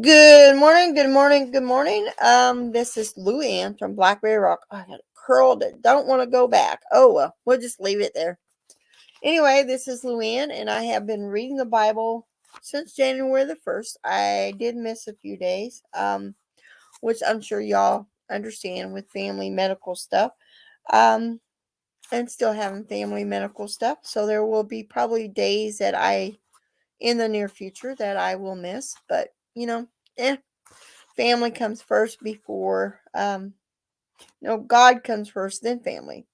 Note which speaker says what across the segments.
Speaker 1: Good morning, good morning, good morning. This is Luann from Blackberry Rock. I got curled it. Don't want to go back. Oh well, we'll just leave it there. Anyway, this is Luann, and I have been reading the Bible since January the 1st. I did miss a few days, which I'm sure y'all understand with family medical stuff. Um, and still having family medical stuff. So there will be probably days that in the near future, that I will miss. But, eh, family comes first before God comes first, then family.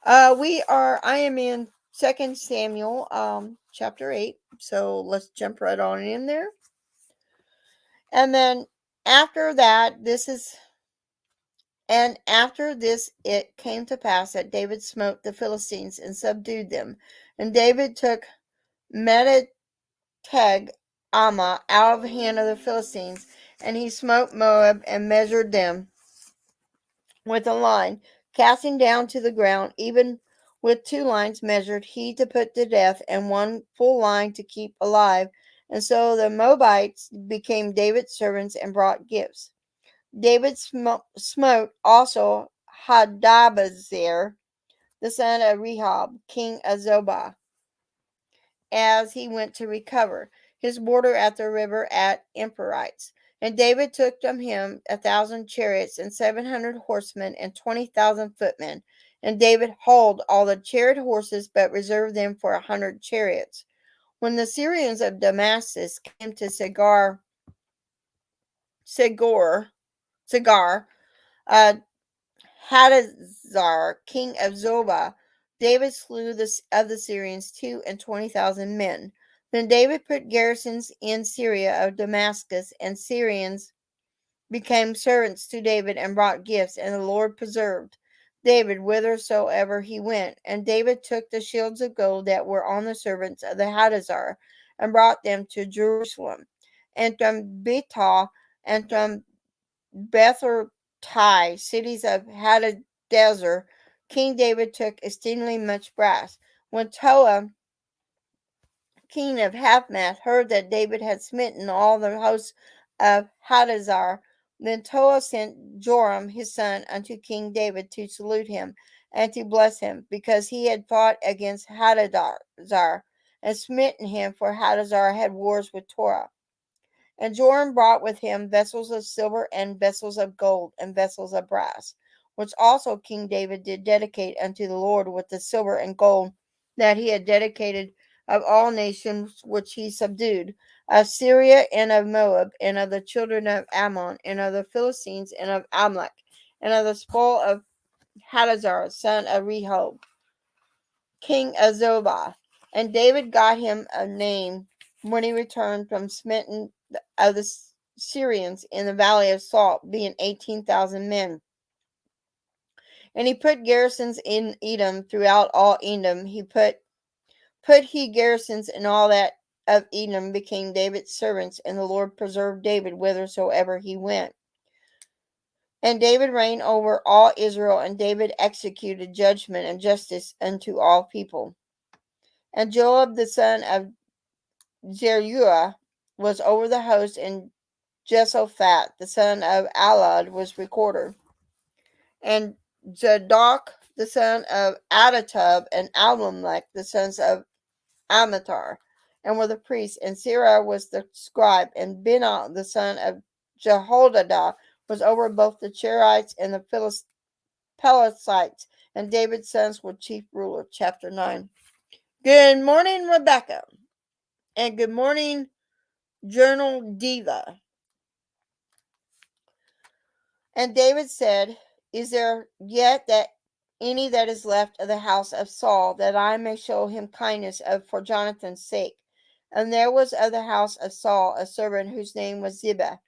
Speaker 1: I am in Second Samuel chapter 8. So let's jump right on in there. And then after that, after this it came to pass that David smote the Philistines and subdued them. And David took Mediteg Ammah out of the hand of the Philistines, and he smote Moab and measured them with a line, casting down to the ground, even with 2 lines measured, he to put to death, and 1 full line to keep alive. And so the Moabites became David's servants and brought gifts. David smote also Hadabezer, the son of Rehob, king of Zobah, as he went to recover his border at the river at Emporites. And David took from him 1,000 chariots and 700 horsemen and 20,000 footmen. And David hauled all the chariot horses, but reserved them for 100 chariots. When the Syrians of Damascus came to Segar, uh, Hadazar, king of Zobah, David slew of the Syrians 220,000 men. Then David put garrisons in Syria of Damascus, and Syrians became servants to David and brought gifts, and the Lord preserved David whithersoever he went. And David took the shields of gold that were on the servants of the Hadazar, and brought them to Jerusalem. And from Betah and from Bethertai, cities of Hadadezer, King David took exceedingly much brass. When Toa, king of Hamath, heard that David had smitten all the hosts of Hadazar, then Toa sent Joram his son unto King David to salute him and to bless him, because he had fought against Hadazar and smitten him, for Hadazar had wars with Torah. And Joram brought with him vessels of silver and vessels of gold and vessels of brass, which also King David did dedicate unto the Lord with the silver and gold that he had dedicated of all nations which he subdued, of Syria and of Moab, and of the children of Ammon, and of the Philistines, and of Amalek, and of the spoil of Hadazar, son of Rehob, king of Zobah. And David got him a name when he returned from smitten of the Syrians in the valley of Salt, being 18,000 men. And he put garrisons in Edom throughout all Edom. He garrisons in all that of Edom became David's servants, and the Lord preserved David whithersoever he went. And David reigned over all Israel, and David executed judgment and justice unto all people. And Joab the son of Zeruiah was over the host, and Jehoshaphat the son of Alad was recorder. And Zadok the son of Adatub and Abimelech the sons of Amatar, and were the priests. And Sarah was the scribe, and Benah the son of Jehoiada was over both the Cherites and the Pelethites. And David's sons were chief ruler. Chapter 9. Good morning, Rebecca. And good morning, Journal Diva. And David said, Is there yet that any that is left of the house of Saul, that I may show him kindness for Jonathan's sake? And there was of the house of Saul a servant whose name was Ziba.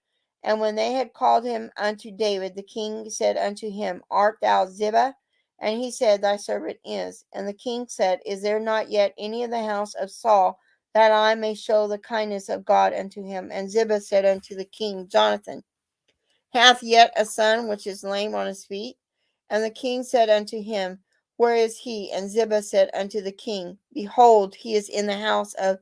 Speaker 1: And when they had called him unto David, the king said unto him, Art thou Ziba? And he said, Thy servant is. And the king said, Is there not yet any of the house of Saul, that I may show the kindness of God unto him? And Ziba said unto the king, Jonathan hath yet a son which is lame on his feet? And the king said unto him, Where is he? And Ziba said unto the king, Behold, he is in the house of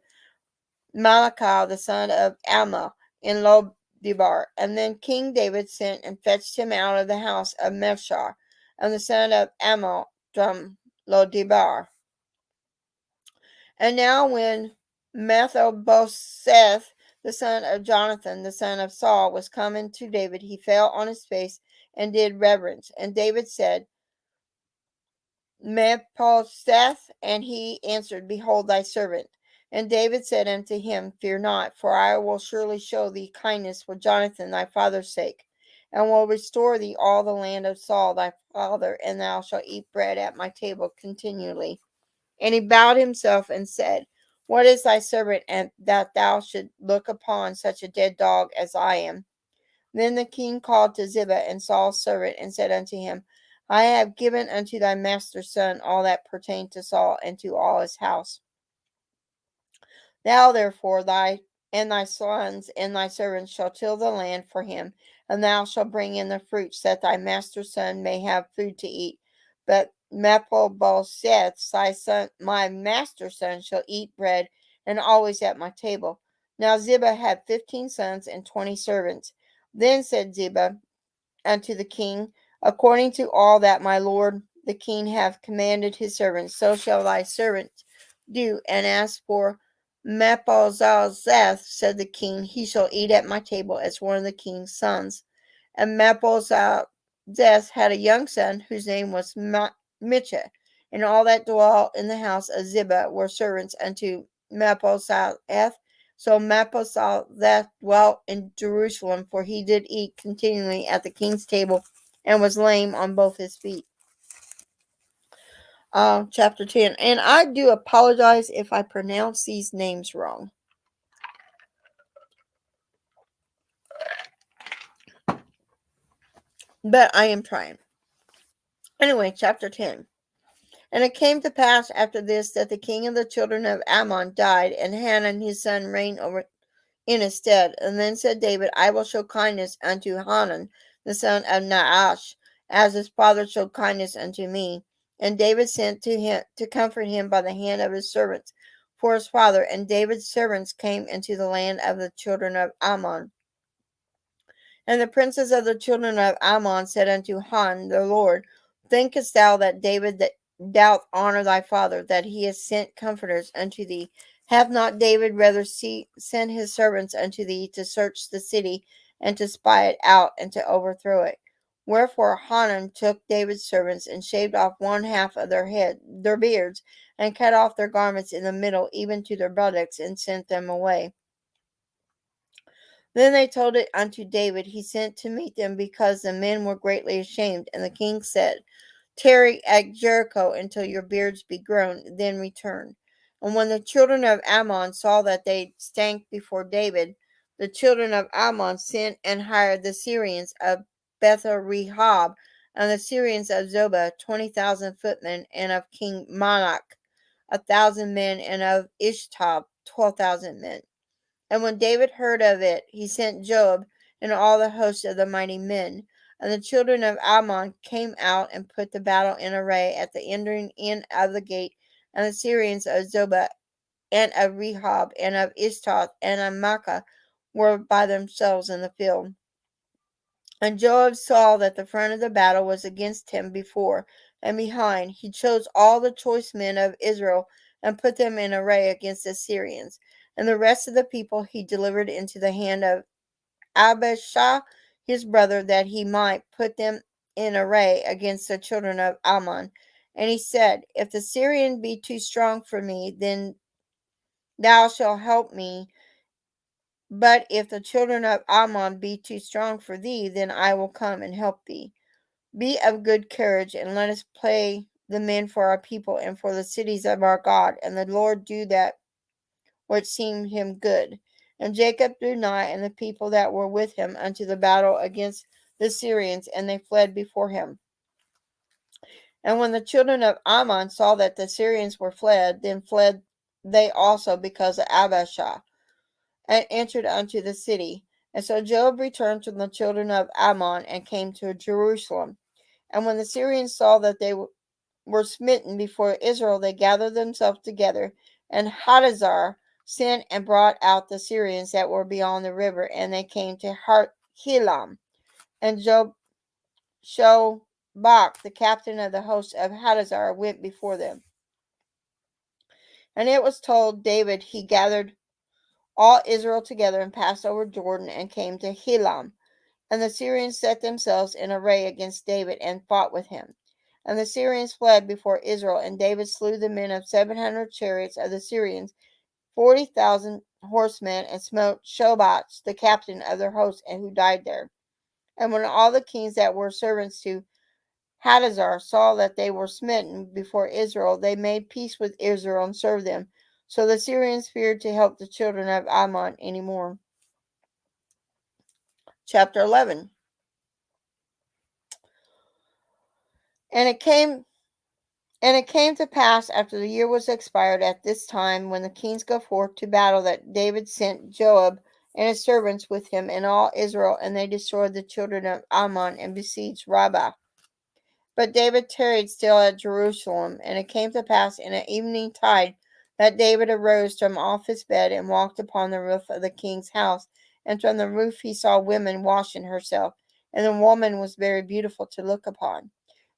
Speaker 1: Malachah the son of Ammah. in Lodebar. And then King David sent and fetched him out of the house of Meshach, and the son of Amal from Lodebar. And now when Mephibosheth, the son of Jonathan, the son of Saul, was coming to David, he fell on his face and did reverence. And David said, Mephibosheth, and he answered, Behold thy servant. And David said unto him, Fear not, for I will surely show thee kindness for Jonathan thy father's sake, and will restore thee all the land of Saul thy father, and thou shalt eat bread at my table continually. And he bowed himself and said, What is thy servant, and that thou should look upon such a dead dog as I am? Then the king called to Ziba and Saul's servant, and said unto him, I have given unto thy master's son all that pertained to Saul and to all his house. Thou therefore thy sons and thy servants shall till the land for him, and thou shalt bring in the fruits, that thy master's son may have food to eat. But Mephibosheth, thy son, my master's son, shall eat bread, and always at my table. Now Ziba had 15 sons and 20 servants. Then said Ziba unto the king, According to all that my lord the king hath commanded his servants, so shall thy servant do. And as for Mephibosheth, said the king, he shall eat at my table as one of the king's sons. And Mephibosheth had a young son whose name was Micah, and all that dwelt in the house of Ziba were servants unto Mephibosheth. So Mephibosheth dwelt in Jerusalem, for he did eat continually at the king's table, and was lame on both his feet. Chapter 10. And I do apologize if I pronounce these names wrong, but I am trying. Anyway, chapter 10. And it came to pass after this that the king of the children of Ammon died, and Hanun his son reigned over in his stead. And then said David, I will show kindness unto Hanun the son of Naash, as his father showed kindness unto me. And David sent to him to comfort him by the hand of his servants for his father. And David's servants came into the land of the children of Ammon. And the princes of the children of Ammon said unto Han their lord, Thinkest thou that David that doth honor thy father, that he has sent comforters unto thee? Hath not David rather sent his servants unto thee to search the city, and to spy it out, and to overthrow it? Wherefore Hanun took David's servants, and shaved off one half of their beards, and cut off their garments in the middle, even to their buttocks, and sent them away. Then they told it unto David. He sent to meet them, because the men were greatly ashamed. And the king said, Tarry at Jericho until your beards be grown, then return. And when the children of Ammon saw that they stank before David, the children of Ammon sent and hired the Syrians of Beth-rehob, and the Syrians of Zobah 20,000 footmen, and of King Monarch 1,000 men, and of Ishtab 12,000 men. And when David heard of it, he sent Joab and all the host of the mighty men. And the children of Ammon came out and put the battle in array at the entering in of the gate. And the Syrians of Zobah and of Rehob and of Ishtath and of Makkah were by themselves in the field. And Joab saw that the front of the battle was against him before and behind. He chose all the choice men of Israel and put them in array against the Syrians. And the rest of the people he delivered into the hand of Abishai his brother, that he might put them in array against the children of Ammon. And he said, If the Syrian be too strong for me, then thou shalt help me. But if the children of Ammon be too strong for thee, then I will come and help thee. Be of good courage, and let us play the men for our people and for the cities of our God. And the Lord do that which seemed him good. And Jacob drew nigh, and the people that were with him, unto the battle against the Syrians, and they fled before him. And when the children of Ammon saw that the Syrians were fled, then fled they also because of Abishai, and entered unto the city. And so Joab returned to the children of Ammon, and came to Jerusalem. And when the Syrians saw that they were smitten before Israel, they gathered themselves together. And Hadazar sent and brought out the Syrians that were beyond the river, and they came to Helam. And Shobach, the captain of the host of Hadazar, went before them. And it was told David he gathered all Israel together and passed over Jordan and came to Helam. And the Syrians set themselves in array against David and fought with him. And the Syrians fled before Israel, and David slew the men of 700 chariots of the Syrians, 40,000 horsemen, and smote Shobach, the captain of their host, and who died there. And when all the kings that were servants to Hadazar saw that they were smitten before Israel, they made peace with Israel and served them. So the Syrians feared to help the children of Ammon any more. Chapter 11. And it came to pass after the year was expired at this time, when the kings go forth to battle, that David sent Joab and his servants with him and all Israel, and they destroyed the children of Ammon and besieged Rabbah. But David tarried still at Jerusalem. And it came to pass in an evening tide that David arose from off his bed and walked upon the roof of the king's house. And from the roof he saw women washing herself, and the woman was very beautiful to look upon.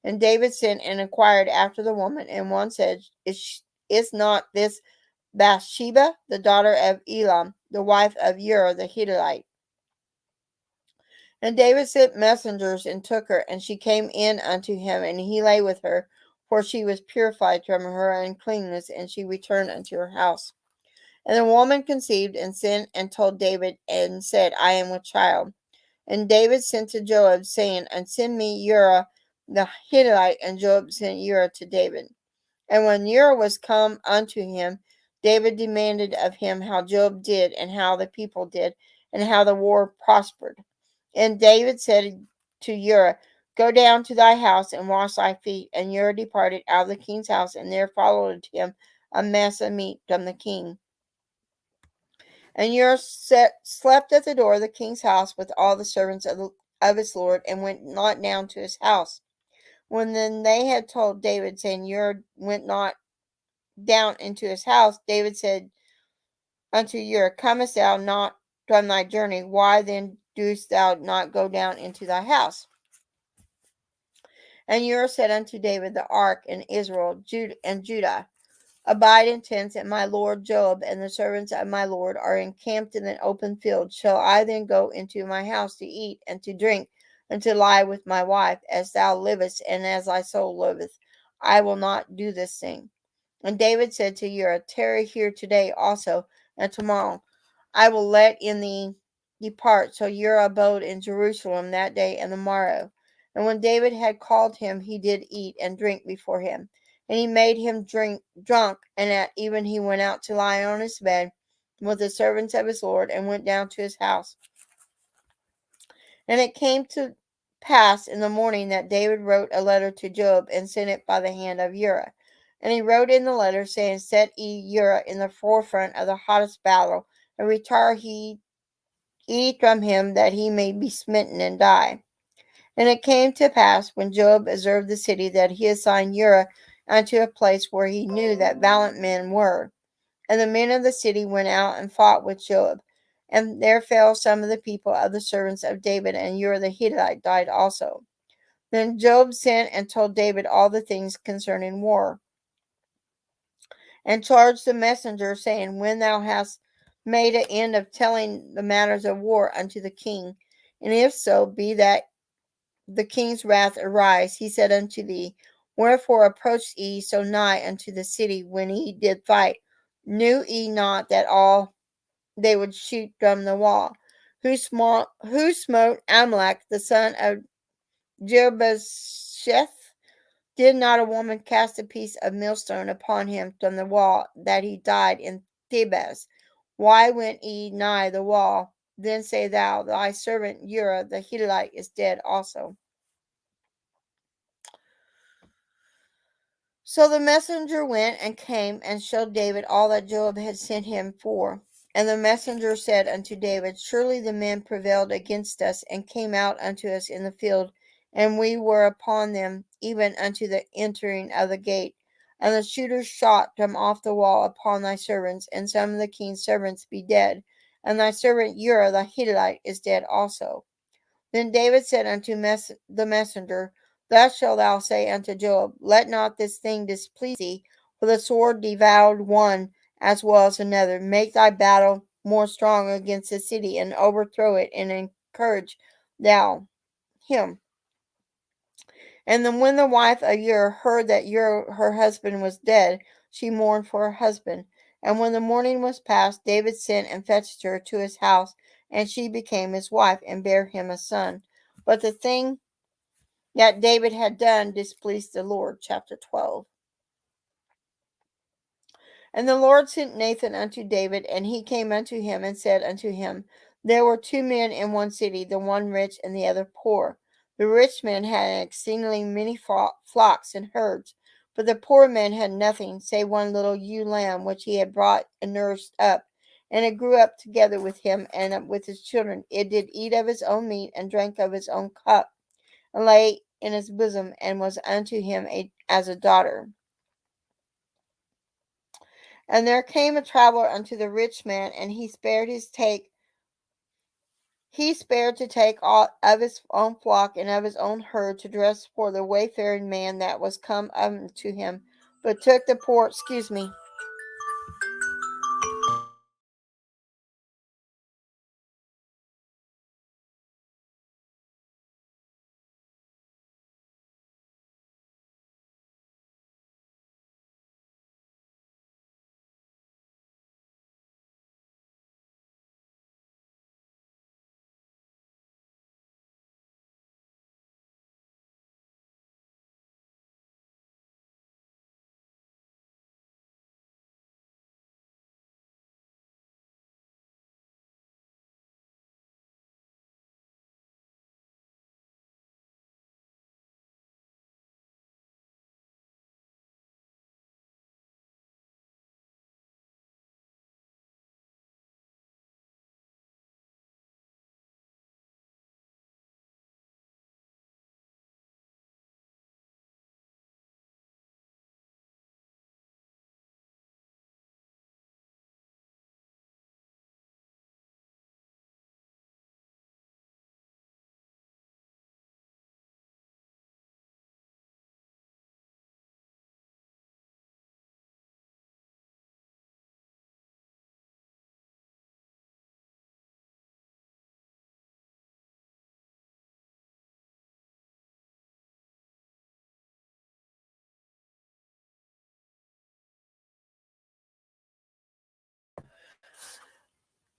Speaker 1: And David sent and inquired after the woman, and one said, Is not this Bathsheba, the daughter of Elam, the wife of Uriah the Hittite? And David sent messengers and took her, and she came in unto him, and he lay with her, for she was purified from her uncleanness, and she returned unto her house. And the woman conceived and sent and told David, and said, I am with child. And David sent to Joab, saying, And send me Uriah the Hittite. And Joab sent Uriah to David. And when Uriah was come unto him, David demanded of him how Joab did, and how the people did, and how the war prospered. And David said to Uriah, Go down to thy house and wash thy feet. And Uriah departed out of the king's house, and there followed him a mess of meat from the king. And Uriah slept at the door of the king's house with all the servants of his lord, and went not down to his house. When then they had told David, saying, Uriah went not down into his house, David said unto Uriah, Comest thou not from thy journey? Why then dost thou not go down into thy house? And Uriah said unto David, The ark and Israel and Judah abide in tents, and my lord Joab and the servants of my lord are encamped in an open field. Shall I then go into my house to eat and to drink, and to lie with my wife? As thou livest, and as thy soul liveth, I will not do this thing. And David said to Uriah, Tarry here today also, and tomorrow I will let in thee depart. So Uriah abode in Jerusalem that day and the morrow. And when David had called him, he did eat and drink before him. And he made him drunk, and at even he went out to lie on his bed with the servants of his lord, and went down to his house. And it came to pass in the morning that David wrote a letter to Joab, and sent it by the hand of Uriah. And he wrote in the letter, saying, Set ye Uriah in the forefront of the hottest battle, and retire ye from him, that he may be smitten and die. And it came to pass, when Joab observed the city, that he assigned Uriah unto a place where he knew that valiant men were. And the men of the city went out and fought with Joab. And there fell some of the people of the servants of David, and Uriah the Hittite died also. Then Joab sent and told David all the things concerning war, and charged the messenger, saying, When thou hast made an end of telling the matters of war unto the king, and if so be that the king's wrath arise, he said unto thee, Wherefore approached ye so nigh unto the city when ye did fight? Knew ye not that all they would shoot from the wall? Who smote Amalek the son of Jerubbesheth? Did not a woman cast a piece of millstone upon him from the wall, that he died in Thebez? Why went ye nigh the wall? Then say thou, Thy servant Uriah the Hittite is dead also. So the messenger went and came and showed David all that Joab had sent him for. And the messenger said unto David, Surely the men prevailed against us, and came out unto us in the field, and we were upon them, even unto the entering of the gate and the shooters shot them off the wall upon thy servants, and some of the king's servants be dead, and thy servant Uriah the Hittite is dead also. Then David said unto the messenger, Thus shalt thou say unto Joab, Let not this thing displease thee, for the sword devoured one as well as another. Make thy battle more strong against the city, and overthrow it, and encourage thou him. And then when the wife of Ur heard that Ur her husband was dead, she mourned for her husband. And when the morning was past, David sent and fetched her to his house, and she became his wife, and bare him a son. But the thing that David had done displeased the Lord. Chapter 12. And the Lord sent Nathan unto David, and he came unto him and said unto him, There were two men in one city, the one rich and the other poor. The rich man had exceedingly many flocks and herds, but the poor man had nothing save one little ewe lamb which he had brought and nourished up. And it grew up together with him and with his children. It did eat of his own meat and drank of his own cup, and lay in his bosom, and was unto him as a daughter. And there came a traveller unto the rich man, and he spared to take all of his own flock and of his own herd to dress for the wayfaring man that was come unto him, but took the poor. Excuse me.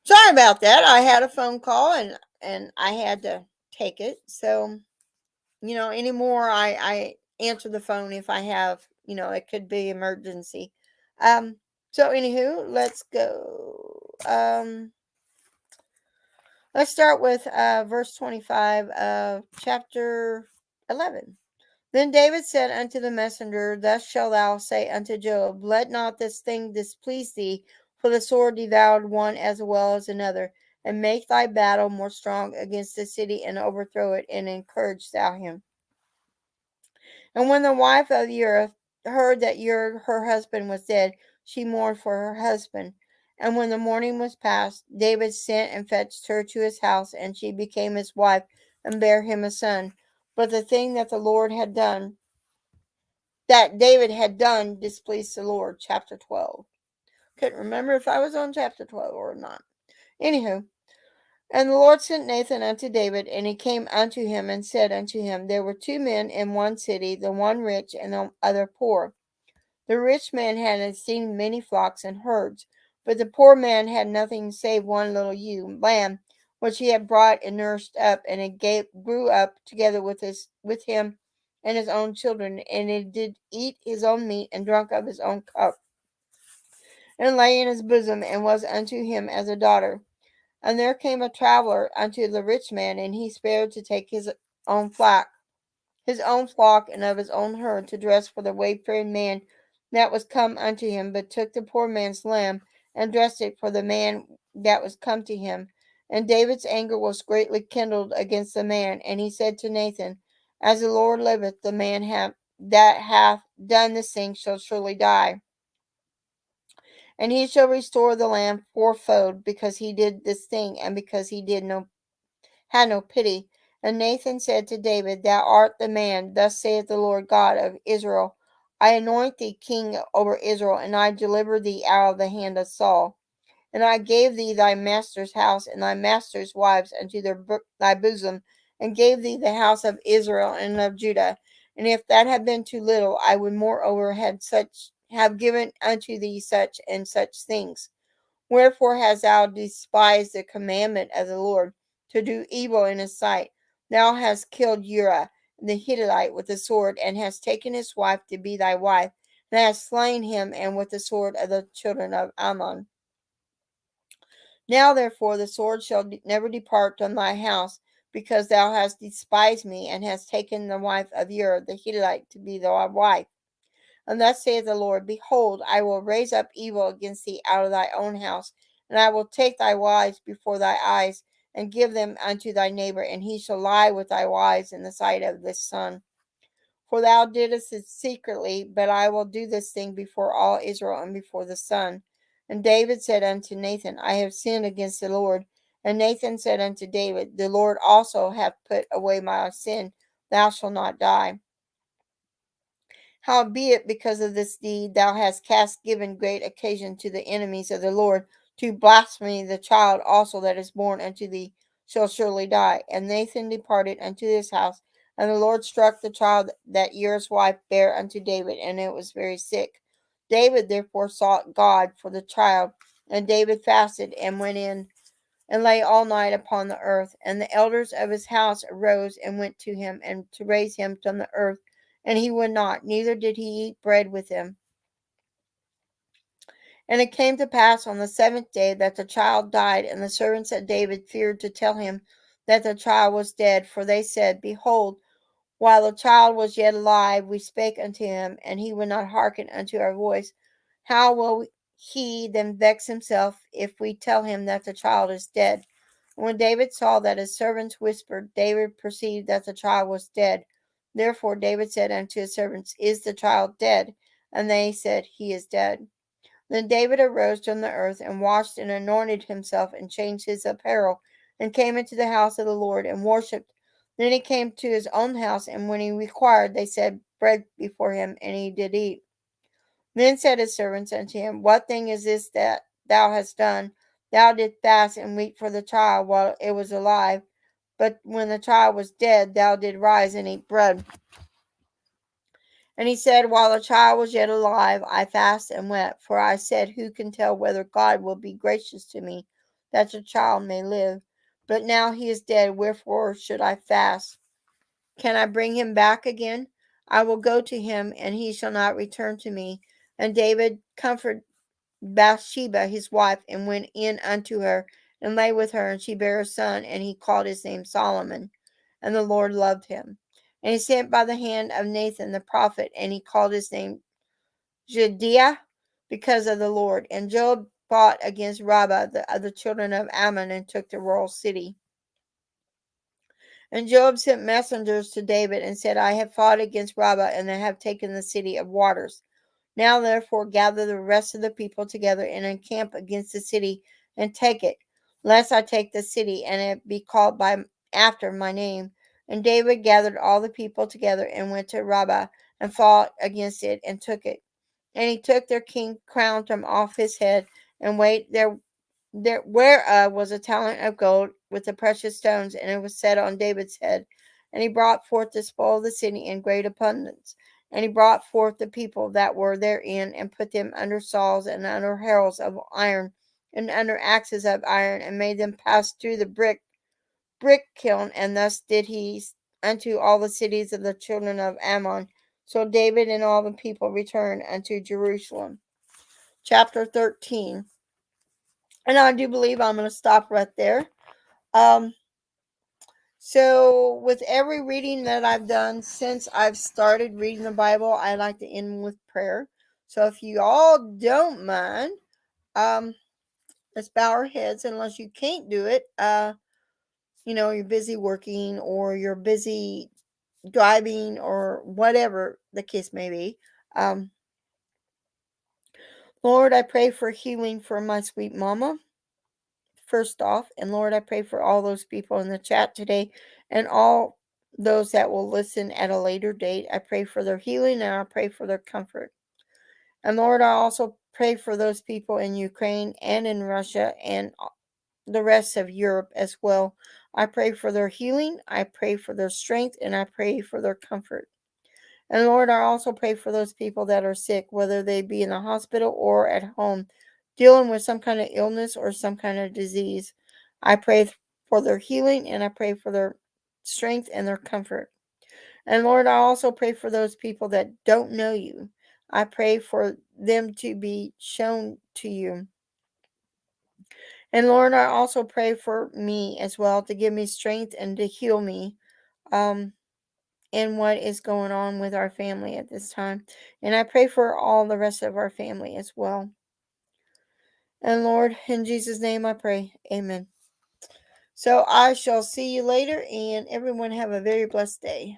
Speaker 1: Sorry about that. I had a phone call, and I had to take it. So anymore I answer the phone if I have, it could be emergency. So anywho, let's go. Let's start with verse 25 of chapter 11. Then David said unto the messenger, Thus shalt thou say unto Joab, Let not this thing displease thee, for the sword devoured one as well as another, and make thy battle more strong against the city, and overthrow it, and encourage thou him. And when the wife of Uriah heard that her husband was dead, she mourned for her husband. And when the morning was past, David sent and fetched her to his house, and she became his wife, and bare him a son. But the thing that the Lord had done, that David had done, displeased the Lord. Chapter 12. Couldn't remember if I was on chapter 12 or not. Anywho, and the Lord sent Nathan unto David, and he came unto him and said unto him, There were two men in one city, the one rich and the other poor. The rich man had seen many flocks and herds, but the poor man had nothing save one little ewe lamb, which he had brought and nourished up, and grew up together with him and his own children, and it did eat his own meat and drunk of his own cup, and lay in his bosom, and was unto him as a daughter. And there came a traveller unto the rich man, and he spared to take own flock, his own flock, and of his own herd, to dress for the wayfaring man that was come unto him, but took the poor man's lamb, and dressed it for the man that was come to him. And David's anger was greatly kindled against the man, and he said to Nathan, As the Lord liveth, the man that hath done this thing shall surely die. And he shall restore the land fourfold, because he did this thing, and because he had no pity. And Nathan said to David, Thou art the man. Thus saith the Lord God of Israel, I anoint thee king over Israel, and I deliver thee out of the hand of Saul. And I gave thee thy master's house and thy master's wives unto thy bosom, and gave thee the house of Israel and of Judah. And if that had been too little, I would moreover have given unto thee such and such things. Wherefore hast thou despised the commandment of the Lord, to do evil in his sight? Thou hast killed Uriah the Hittite with the sword, and hast taken his wife to be thy wife, and hast slain him, and with the sword of the children of Ammon. Now therefore the sword shall never depart from thy house, because thou hast despised me, and hast taken the wife of Uriah the Hittite to be thy wife. And thus saith the Lord, Behold, I will raise up evil against thee out of thy own house, and I will take thy wives before thy eyes, and give them unto thy neighbor, and he shall lie with thy wives in the sight of this sun. For thou didst it secretly, but I will do this thing before all Israel and before the sun. And David said unto Nathan, I have sinned against the Lord. And Nathan said unto David, The Lord also hath put away my sin. Thou shalt not die. Howbeit, because of this deed, thou hast given great occasion to the enemies of the Lord to blaspheme. The child also that is born unto thee shall surely die. And Nathan departed unto his house, and the Lord struck the child that Uriah's wife bare unto David, and it was very sick. David therefore sought God for the child, and David fasted and went in and lay all night upon the earth. And the elders of his house arose and went to him, and to raise him from the earth. And he would not, neither did he eat bread with them. And it came to pass on the seventh day that the child died, and the servants of David feared to tell him that the child was dead, for they said, Behold, while the child was yet alive, we spake unto him, and he would not hearken unto our voice. How will he then vex himself if we tell him that the child is dead? And when David saw that his servants whispered, David perceived that the child was dead. Therefore David said unto his servants, Is the child dead? And they said, He is dead. Then David arose from the earth, and washed and anointed himself, and changed his apparel, and came into the house of the Lord, and worshipped. Then he came to his own house, and when he required, they set bread before him, and he did eat. Then said his servants unto him, What thing is this that thou hast done? Thou didst fast and weep for the child while it was alive, but when the child was dead, thou didst rise and eat bread. And he said, While the child was yet alive, I fasted and wept, for I said, Who can tell whether God will be gracious to me, that the child may live? But now he is dead, wherefore should I fast? Can I bring him back again? I will go to him, and he shall not return to me. And David comforted Bathsheba his wife, and went in unto her, and lay with her, and she bare a son, and he called his name Solomon. And the Lord loved him. And he sent by the hand of Nathan the prophet, and he called his name Jediah, because of the Lord. And Joab fought against Rabbah of the children of Ammon, and took the royal city. And Joab sent messengers to David, and said, I have fought against Rabbah, and I have taken the city of waters. Now therefore gather the rest of the people together, and encamp against the city, and take it, lest I take the city, and it be called by after my name. And David gathered all the people together, and went to Rabbah, and fought against it, and took it. And he took their king crown from off his head, and weighed there whereof was a talent of gold with the precious stones, and it was set on David's head. And he brought forth the spoil of the city in great abundance. And he brought forth the people that were therein, and put them under saws, and under harrows of iron, and under axes of iron, and made them pass through the brick kiln. And thus did he unto all the cities of the children of Ammon. So David and all the people returned unto Jerusalem. Chapter 13. And I do believe I'm going to stop right there. Um, so, with every reading that I've done since I've started reading the Bible, I like to end with prayer. So, if you all don't mind, um, let's bow our heads unless you can't do it. You're busy working or you're busy driving or whatever the case may be. Um, Lord, I pray for healing for my sweet mama, first off. And Lord, I pray for all those people in the chat today and all those that will listen at a later date. I pray for their healing and I pray for their comfort. And Lord, I also pray for those people in Ukraine and in Russia and the rest of Europe as well. I pray for their healing, I pray for their strength, and I pray for their comfort. And Lord, I also pray for those people that are sick, whether they be in the hospital or at home, dealing with some kind of illness or some kind of disease. I pray for their healing and I pray for their strength and their comfort. And Lord, I also pray for those people that don't know you. I pray for them to be shown to you. And Lord, I also pray for me as well to give me strength and to heal me um, in what is going on with our family at this time. And I pray for all the rest of our family as well. And Lord, in Jesus' name I pray. Amen. So I shall see you later, and everyone have a very blessed day.